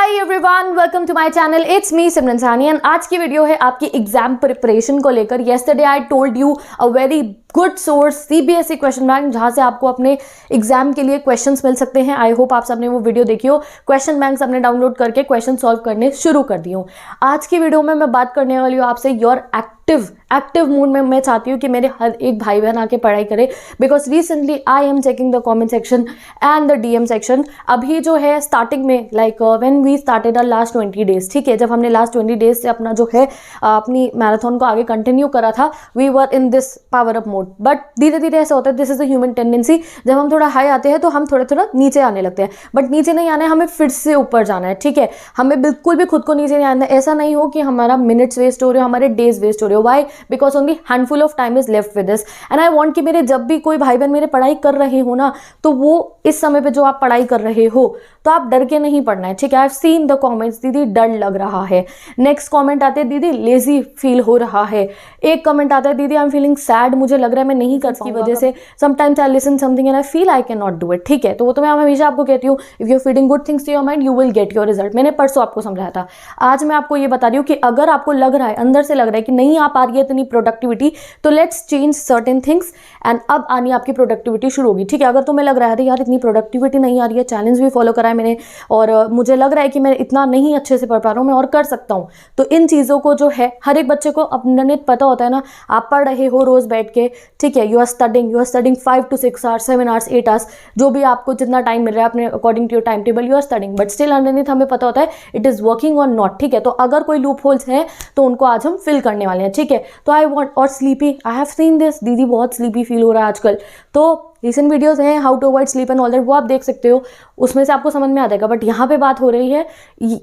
Hi everyone, welcome to my channel. It's me Simran Sahni and आज की video है आपकी एग्जाम प्रिपरेशन को लेकर। Yesterday I told you a very good source CBSE question bank, जहां से आपको अपने एग्जाम के लिए क्वेश्चंस मिल सकते हैं। आई होप आप सबने वो वीडियो देखी हो। क्वेश्चन बैंक सबने डाउनलोड करके क्वेश्चन सॉल्व करने शुरू कर दिए हो। आज की वीडियो में मैं बात करने वाली हूँ आपसे योर एक्टिव मूड में। मैं चाहती हूँ कि मेरे हर एक भाई बहन आके पढ़ाई करे, because recently I am checking the comment section and the DM section. अभी जो है स्टार्टिंग में like when we started last 20 days, ठीक है, जब हमने लास्ट 20 डेज से अपना जो है अपनी मैराथन को आगे कंटिन्यू करा था, we were in this power up mode. But धीरे धीरे ऐसा होता है, this is a human tendency. जब हम थोड़ा हाई आते हैं तो हम थोड़ा नीचे आने लगते हैं, बट नीचे नहीं आना है, हमें फिर से ऊपर जाना है। ठीक है, हमें बिल्कुल भी खुद को नीचे नहीं आना है। ऐसा नहीं हो कि हमारा मिनट्स वेस्ट हो रहे हो, हमारे डेज वेस्ट हो रहे हो। Why? Because only handful of time is left with this and I want कि मेरे जब भी कोई भाई बहन मेरे पढ़ाई कर रहे हो ना, तो वो इस समय पे जो आप पढ़ाई कर रहे हो तो आप डर के नहीं पढ़ना है। ठीक है, आई हैव सीन द कमेंट्स, दीदी डर लग रहा है। नेक्स्ट कमेंट आते हैं, दीदी लेजी फील हो रहा है। एक कमेंट आता है, दीदी आई एम फीलिंग सैड, मुझे लग रहा है मैं नहीं कर पाऊंगा, वजह से sometimes I listen something and I feel I can not do it. ठीक है, तो वो तो मैं हमेशा आपको कहती हूँ, if you feeding good things to your mind you will get your result. मैंने परसों आपको समझाया था, आज मैं आपको ये बता रही हूँ कि अगर आपको लग रहा है, अंदर से लग रहा है कि नहीं आ पा रही है इतनी प्रोडक्टिविटी, तो let's change certain things and अब आनी आपकी प्रोडक्टिविटी शुरू होगी। ठीक है, अगर तुम्हें लग रहा है यार इतनी प्रोडक्टिविटी नहीं आ रही है, चैलेंज भी फॉलो करा है मैंने और मुझे लग रहा है कि मैं इतना नहीं अच्छे से पढ़ पा रहा हूँ, मैं और कर सकता हूँ, तो इन चीज़ों को जो है हर एक बच्चे को अपने पता होता है ना। आप पढ़ रहे हो रोज बैठ के, ठीक है, you are studying 5 to 6 hours, 7 hours, 8 hours, जो भी आपको जितना टाइम मिल रहा है अपने according to your time table, you are studying, but still underneath हमें पता होता है इट इज वर्किंग और नॉट। ठीक है, तो अगर कोई लूप होल्स हैं तो उनको आज हम फिल करने वाले हैं। ठीक है, तो आई वॉन्ट, और sleepy, I have seen this, दीदी बहुत स्लीपी फील हो रहा है आजकल। तो रिसेंट वीडियोस हैं how to avoid sleep and all that, वो आप देख सकते हो, उसमें से आपको समझ में आ जाएगा। बट यहाँ पे बात हो रही है,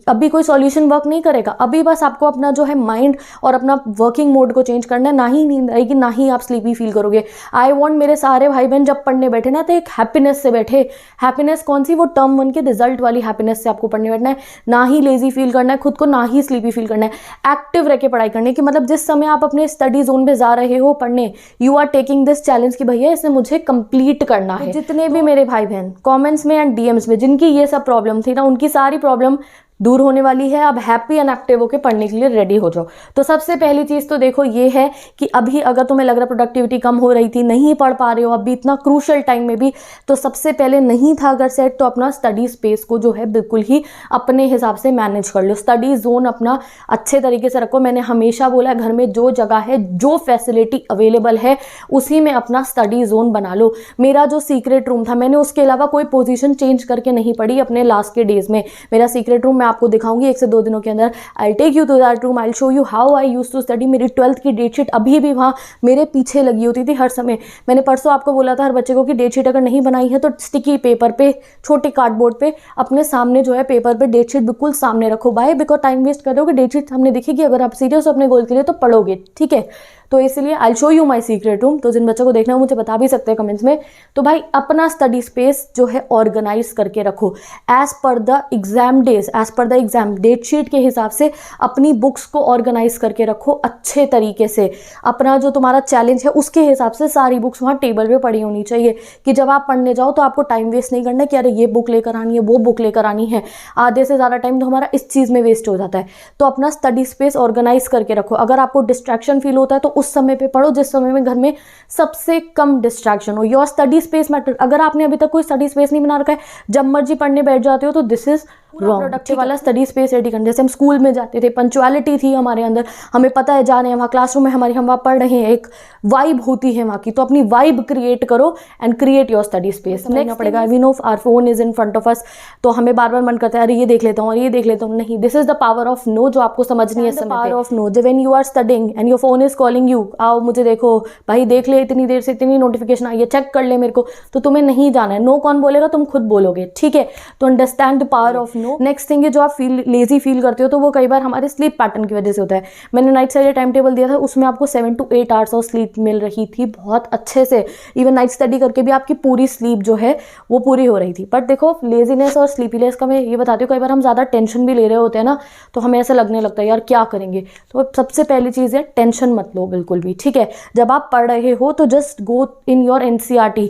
अभी कोई सॉल्यूशन वर्क नहीं करेगा, अभी बस आपको अपना जो है माइंड और अपना वर्किंग मोड को चेंज करना है। ना ही नींद आएगी, ना ही आप स्लीपी फील करोगे। आई वॉन्ट मेरे सारे भाई बहन जब पढ़ने बैठे ना तो एक हैप्पीनेस से बैठे। हैप्पीनेस कौन सी? वो टर्म 1 के रिजल्ट वाली हैप्पीनेस से आपको पढ़ने बैठना है। ना ही लेजी फील करना है खुद को, ना ही स्लीपी फील करना है। एक्टिव रह के पढ़ाई करने की मतलब जिस समय आप अपने स्टडी जोन में जा रहे हो पढ़ने, you are taking this challenge कि भैया इसे मुझे कंप्लीट करना है। जितने भी मेरे भाई बहन कमेंट्स में एंड डीएम्स में जिनकी ये सब प्रॉब्लम थी ना, उनकी सारी प्रॉब्लम दूर होने वाली है। अब हैप्पी एंड एक्टिव होकर पढ़ने के लिए रेडी हो जाओ। तो सबसे पहली चीज तो देखो ये है कि अभी अगर तुम्हें लग रहा है प्रोडक्टिविटी कम हो रही थी, नहीं पढ़ पा रहे हो अभी इतना क्रूशल टाइम में भी, तो सबसे पहले नहीं था अगर सेट, तो अपना स्टडी स्पेस को जो है बिल्कुल ही अपने हिसाब से मैनेज कर लो। स्टडी जोन अपना अच्छे तरीके से रखो। मैंने हमेशा बोला है, घर में जो जगह है, जो फैसिलिटी अवेलेबल है, उसी में अपना स्टडी जोन बना लो। मेरा जो सीक्रेट रूम था, मैंने उसके अलावा कोई पोजीशन चेंज करके नहीं पढ़ी अपने लास्ट के डेज में। मेरा सीक्रेट रूम मैं आपको दिखाऊंगी 1 से 2 दिनों के अंदर। I take you to that room, I show you how I used to study. मेरी 12th की डेटशीट अभी भी वहाँ मेरे पीछे लगी होती थी हर समय। मैंने परसों आपको बोला था हर बच्चे को कि डेटशीट अगर नहीं बनाई है तो स्टिकी पेपर पे, छोटे कार्डबोर्ड पे अपने सामने जो है पेपर पे डेटशीट बिल्कुल सामने रखो। बाय बिकॉज टाइम वेस्ट कर रहे हो कि डेटशीट सामने दिखेगी, अगर आप सीरियस हो अपने गोल के लिए तो पढ़ोगे। ठीक है, तो इसलिए आई show you my secret room. तो जिन बच्चों को देखना है मुझे बता भी सकते हैं कमेंट्स में। तो भाई अपना स्टडी स्पेस जो है ऑर्गेनाइज करके रखो as per the exam days, as per the exam date sheet के हिसाब से अपनी बुक्स को ऑर्गेनाइज करके रखो अच्छे तरीके से। अपना जो तुम्हारा चैलेंज है उसके हिसाब से सारी बुक्स वहाँ टेबल पे पड़ी होनी चाहिए कि जब आप पढ़ने जाओ तो आपको टाइम वेस्ट नहीं करना है कि अरे ये बुक लेकर आनी है, वो बुक लेकर आनी है। आधे से ज़्यादा टाइम तो हमारा इस चीज़ में वेस्ट हो जाता है। तो अपना स्टडी स्पेस ऑर्गेनाइज करके रखो। अगर आपको डिस्ट्रैक्शन फील होता है तो उस समय पे पढ़ो जिस समय में घर में सबसे कम डिस्ट्रैक्शन हो। Your study space matter. अगर आपने अभी तक कोई स्टडी स्पेस नहीं बना रखा है, जब मर्जी पढ़ने बैठ जाते हो, तो दिस इज रॉन्ग। प्रोडक्टिव वाला स्टडी स्पेस रेडी करना। जैसे हम स्कूल में जाते थे, पंक्चुअलिटी थी हमारे अंदर, हमें पता है जा रहे हैं वहाँ क्लासरूम में हमारी, हम वहाँ पढ़ रहे हैं, एक वाइब होती है वहाँ की। तो अपनी वाइब क्रिएट करो and create your study space. समझना पड़ेगा। We know our phone is in front of us, तो हमें बार बार मन करता है अरे ये देख लेता हूँ और ये देख लेता हूँ। नहीं, this is the power of no जो आपको समझनी है। पावर ऑफ नो, जब when you are studying and your phone is calling you, आओ मुझे देखो भाई, देख ले इतनी देर से इतनी नोटिफिकेशन आई है, चेक कर ले मेरे को, तो तुम्हें नहीं जाना है। नो कौन बोलेगा? तुम खुद बोलोगे। ठीक है, तो understand the power of no. Next thing है, जो आप लेजी फील करते हो तो वो कई बार हमारे स्लीप पैटर्न की वजह से होता है। मैंने नाइट स्टडी टाइम टेबल दिया था, उसमें आपको 7 to 8 hours ऑफ स्लीप मिल रही थी बहुत अच्छे से। इवन नाइट स्टडी करके भी आपकी पूरी स्लीप जो है वो पूरी हो रही थी। बट देखो, लेजीनेस और स्लीपीनेस का मैं ये बताती हूँ, कई बार हम ज़्यादा टेंशन भी ले रहे होते हैं ना, तो हमें ऐसा लगने लगता है यार क्या करेंगे। तो सबसे पहली चीज़ है टेंशन मत लो बिल्कुल भी। ठीक है, जब आप पढ़ रहे हो तो just go in your NCERT,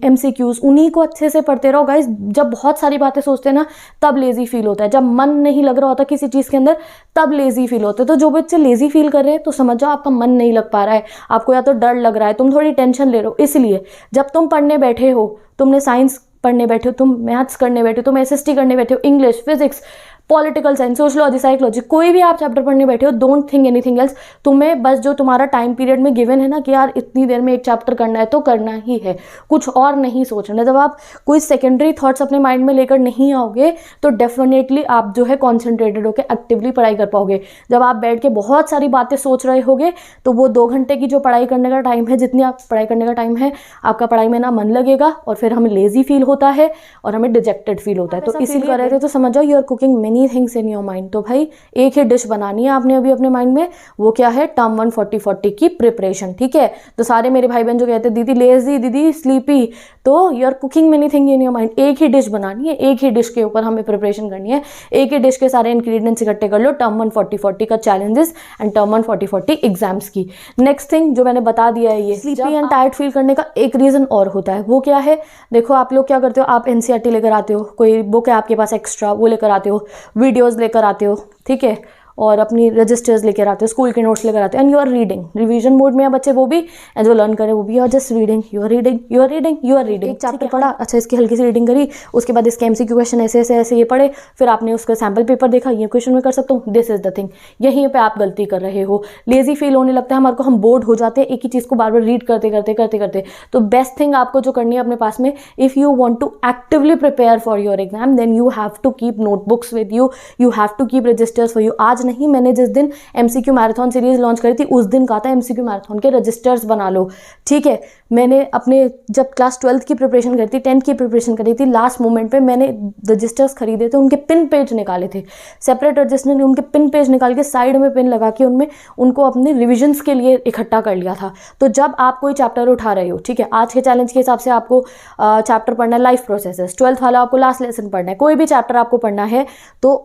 MCQs, उन्हीं को अच्छे से पढ़ते रहो गाइज। जब बहुत सारी बातें सोचते हैं ना तब लेजी फील होता है। जब मन नहीं लग रहा होता किसी चीज़ के अंदर तब लेजी फील होता है। तो जो बच्चे लेजी फील कर रहे हैं तो समझ जाओ आपका मन नहीं लग पा रहा है, आपको या तो डर लग रहा है, तुम थोड़ी टेंशन ले रहे हो। इसलिए जब तुम पढ़ने बैठे हो, तुमने साइंस पढ़ने बैठे हो, तुम मैथ्स करने बैठे हो, तुम एसएसटी करने बैठे हो, English, physics, political science, sociology, psychology, कोई भी आप चैप्टर पढ़ने बैठे हो, डोंट थिंक एनीथिंग एल्स। तुम्हें बस जो तुम्हारा टाइम पीरियड में गिवन है ना कि यार इतनी देर में एक चैप्टर करना है तो करना ही है, कुछ और नहीं सोचना। जब आप कोई सेकेंडरी थॉट्स अपने माइंड में लेकर नहीं आओगे तो डेफिनेटली आप जो है कॉन्सेंट्रेटेड होकर एक्टिवली पढ़ाई कर पाओगे। जब आप बैठ के बहुत सारी बातें सोच रहे होगे तो वो 2 घंटे की जो पढ़ाई करने का टाइम है, जितनी आप पढ़ाई करने का टाइम है, आपका पढ़ाई में ना मन लगेगा और फिर हमें लेजी फील होता है और हमें डिजेक्टेड फील होता है। तो इसीलिए कर रहे थे तो समझ जाओ you are cooking many things in your mind. तो भाई एक ही डिश बनानी है आपने अभी अपने माइंड में, वो क्या है, टर्म 1 40-40 की प्रिपरेशन। ठीक है, तो सारे मेरे भाई बहन जो कहते हैं दीदी लेजी, दीदी स्लीपी, तो you are cooking many thing in your mind. एक ही डिश बनानी है, एक ही डिश के ऊपर हमें प्रिपरेशन करनी है, एक ही डिश के सारे इंग्रेडिएंट्स इकट्ठे कर लो। टर्म 1 40-40 का चैलेंजेस एंड टर्म 1 40-40 एग्जाम्स की। नेक्स्ट थिंग जो मैंने बता दिया है, ये स्लीपी एंड टायर्ड फील करने का एक रीजन और होता है। वो क्या है, देखो आप लोग क्या करते हो, आप एनसीईआरटी लेकर आते हो, कोई बुक है आपके पास एक्स्ट्रा वो लेकर आते हो, वीडियोस लेकर आते हो, ठीक है, और अपनी रजिस्टर्स लेकर आते हो, स्कूल के नोट्स लेकर आते हो, and you are reading. Revision mode में बच्चे वो भी, एंड जो लर्न करे वो भी, you are just reading, you are reading, you are reading, you are reading. एक चैप्टर पढ़ा, अच्छा इसकी हल्की सी रीडिंग करी, उसके बाद इसके एमसीक्यू क्वेश्चन ऐसे ऐसे ऐसे ये पढ़े, फिर आपने उसका सैम्पल पेपर देखा, ये क्वेश्चन मैं कर सकता हूँ, दिस इज द थिंग। यहीं पे आप गलती कर रहे हो, लेजी फील होने लगता है हमारे को, हम बोर्ड हो जाते हैं एक ही चीज़ को बार बार रीड करते करते करते करते। तो बेस्ट थिंग आपको जो करनी है अपने पास में, if you want to actively prepare for your exam, then you have to keep notebooks with you, you have to keep registers for you. आज नहीं, मैंने जिस दिन एमसीक्यू मैराथन सीरीज लॉन्च करी थी उस दिन कहा था एमसीक्यू मैराथन के रजिस्टर्स बना लो। ठीक है, मैंने अपने जब क्लास 12th की प्रिपरेशन करी थी, 10th की प्रिपरेशन करी थी, लास्ट मोमेंट पे मैंने रजिस्टर्स खरीदे थे, उनके पिन पेज निकाले थे, सेपरेट रजिस्टर, उनके पिन पेज निकाल के साइड में पिन लगा के उनमें उनको अपने रिविजन्स के लिए इकट्ठा कर लिया था। तो जब आप कोई चैप्टर उठा रहे हो, ठीक है, आज के चैलेंज के हिसाब से आपको चैप्टर पढ़ना है लाइफ प्रोसेसेस, 12th वाला आपको लास्ट लेसन पढ़ना है, कोई भी चैप्टर आपको पढ़ना है तो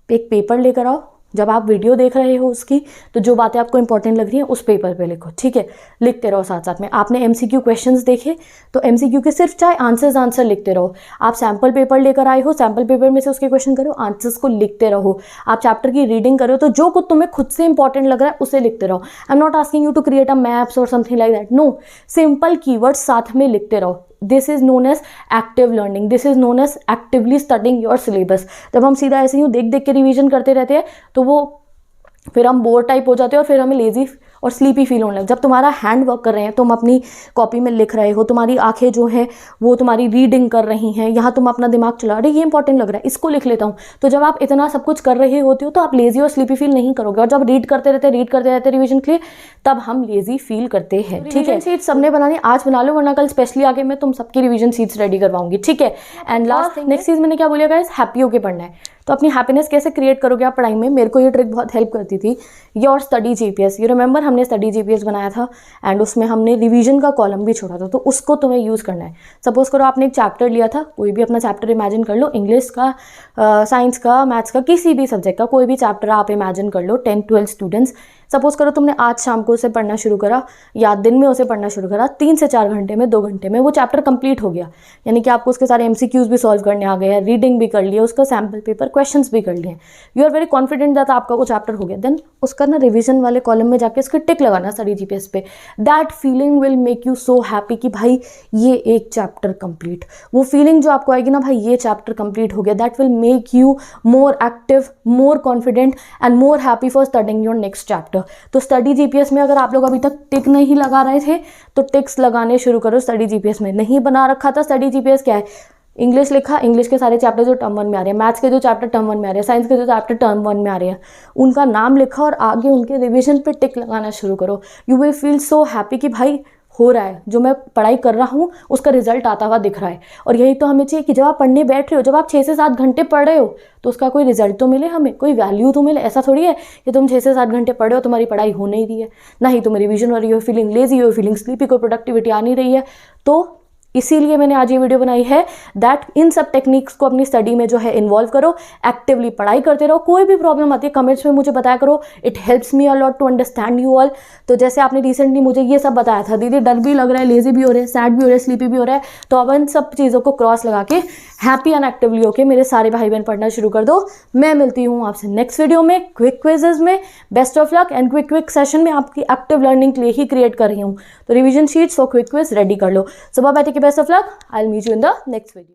एक पेपर लेकर आओ। जब आप वीडियो देख रहे हो उसकी, तो जो बातें आपको इंपॉर्टेंट लग रही हैं उस पेपर पे लिखो। ठीक है, लिखते रहो साथ साथ में। आपने एमसीक्यू क्वेश्चंस देखे तो एमसीक्यू के सिर्फ चाहे आंसर लिखते रहो। आप सैम्पल पेपर लेकर आए हो, सैम्पल पेपर में से उसके क्वेश्चन करो, आंसर्स को लिखते रहो। आप चैप्टर की रीडिंग करो तो जो कुछ तुम्हें खुद से इंपॉर्टेंट लग रहा है उसे लिखते रहो। I am not asking you to create a maps और something like that, no, simple keywords साथ में लिखते रहो। This is known as active learning, this is known as actively studying your syllabus. जब हम सीधा ऐसे ही देख देख के रिवीजन करते रहते हैं तो वो फिर हम बोर टाइप हो जाते हैं और फिर हमें लेजी और स्लीपी फील होने लग। जब तुम्हारा हैंड वर्क कर रहे हैं, तुम अपनी कॉपी में लिख रहे हो, तुम्हारी आंखें जो हैं वो तुम्हारी रीडिंग कर रही हैं, यहाँ तुम अपना दिमाग चला रहे, ये इंपॉर्टेंट लग रहा है, इसको लिख लेता हूँ। तो जब आप इतना सब कुछ कर रहे होते हो तो आप लेजी और स्लीपी फील नहीं करोगे। और जब रीड करते रहते रिवीजन के लिए, तब हम लेजी फील करते हैं। ठीक है, सीट्स सबने बनानी, आज बना लो, वरना कल स्पेशली आगे मैं तुम सबकी रिवीजन सीट्स रेडी करवाऊंगी। ठीक है, एंड लास्ट नेक्स्ट चीज़ मैंने क्या बोलिएगा, इस हैप्पी होके पढ़ना है। तो अपनी हैप्पीनेस कैसे क्रिएट करोगे आप पढ़ाई में, मेरे को ये ट्रिक बहुत हेल्प करती थी, your study GPS. You remember, हमने स्टडी जीपीएस बनाया था एंड उसमें हमने रिवीजन का कॉलम भी छोड़ा था, तो उसको तुम्हें यूज़ करना है। सपोज करो आपने एक चैप्टर लिया था, कोई भी अपना चैप्टर इमेजिन कर लो, इंग्लिश का, साइंस का, मैथ्स का, किसी भी सब्जेक्ट का कोई भी चैप्टर आप इमेजिन कर लो। 10-12 स्टूडेंट्स, सपोज करो तुमने आज शाम को उसे पढ़ना शुरू करा या दिन में उसे पढ़ना शुरू करा, 3 से 4 घंटे में, 2 घंटे में वो चैप्टर कंप्लीट हो गया। यानी कि आपको उसके सारे एमसीक्यूज भी सॉल्व करने आ गए हैं, रीडिंग भी कर लिया, उसका सैम्पल पेपर क्वेश्चंस भी कर लिए, you are very confident that आपका वो चैप्टर हो गया। देन उसका ना रिवीजन वाले कॉलम में जाके इसका टिक लगाना स्टडी जीपीएस पे। That feeling will make you so happy कि भाई ये एक चैप्टर कंप्लीट। वो फीलिंग जो आपको आएगी ना, भाई ये चैप्टर कंप्लीट हो गया, that will make you more active, more confident and more happy for studying your next chapter. तो स्टडी जीपीएस में अगर आप लोग अभी तक टिक नहीं लगा रहे थे तो टिक्स लगाने शुरू करो स्टडी जीपीएस में। नहीं बना रखा था स्टडी जीपीएस, क्या है, इंग्लिश लिखा, इंग्लिश के सारे चैप्टर जो टर्म 1 में आ रहे हैं, मैथ्स के जो चैप्टर टर्म 1 में आ रहे हैं, साइंस के जो चैप्टर टर्म 1 में आ रहे हैं, उनका नाम लिखा और आगे उनके रिवीजन पे टिक लगाना शुरू करो। You will feel so happy कि भाई हो रहा है, जो मैं पढ़ाई कर रहा हूँ उसका रिजल्ट आता हुआ दिख रहा है। और यही तो हमें चाहिए कि जब आप पढ़ने बैठ रहे हो, जब आप 6 से 7 घंटे पढ़ रहे हो तो उसका कोई रिजल्ट तो मिले, हमें कोई वैल्यू तो मिले। ऐसा थोड़ी है कि तुम 6 से 7 घंटे पढ़े हो, तुम्हारी पढ़ाई हो नहीं रही है, ना ही तुम्हारी रिवीजन हो रही हो, फीलिंग लेजी हो, फीलिंग स्लीपी, कोई प्रोडक्टिविटी आ नहीं रही है। तो इसीलिए मैंने आज ये वीडियो बनाई है दैट इन सब टेक्निक्स को अपनी स्टडी में जो है इन्वॉल्व करो, एक्टिवली पढ़ाई करते रहो। कोई भी प्रॉब्लम आती है कमेंट्स में मुझे बताया करो, it helps me a lot to understand you all. तो जैसे आपने रिसेंटली मुझे ये सब बताया था, दीदी डर भी लग रहा है, लेजी भी हो रहे हैं, सैड भी हो रहे हैं, स्लीपी भी हो रहा है, तो अब इन सब चीज़ों को क्रॉस लगा के हैप्पी एंड एक्टिवली होके मेरे सारे भाई बहन पढ़ना शुरू कर दो। मैं मिलती हूँ आपसे नेक्स्ट वीडियो में क्विक क्विजेज में। Best of luck and quick session में आपकी एक्टिव लर्निंग के लिए ही क्रिएट कर रही हूँ, तो revision sheets for quick quiz ready कर लो। सुबह बैठे के best of luck, I will meet you in the next video.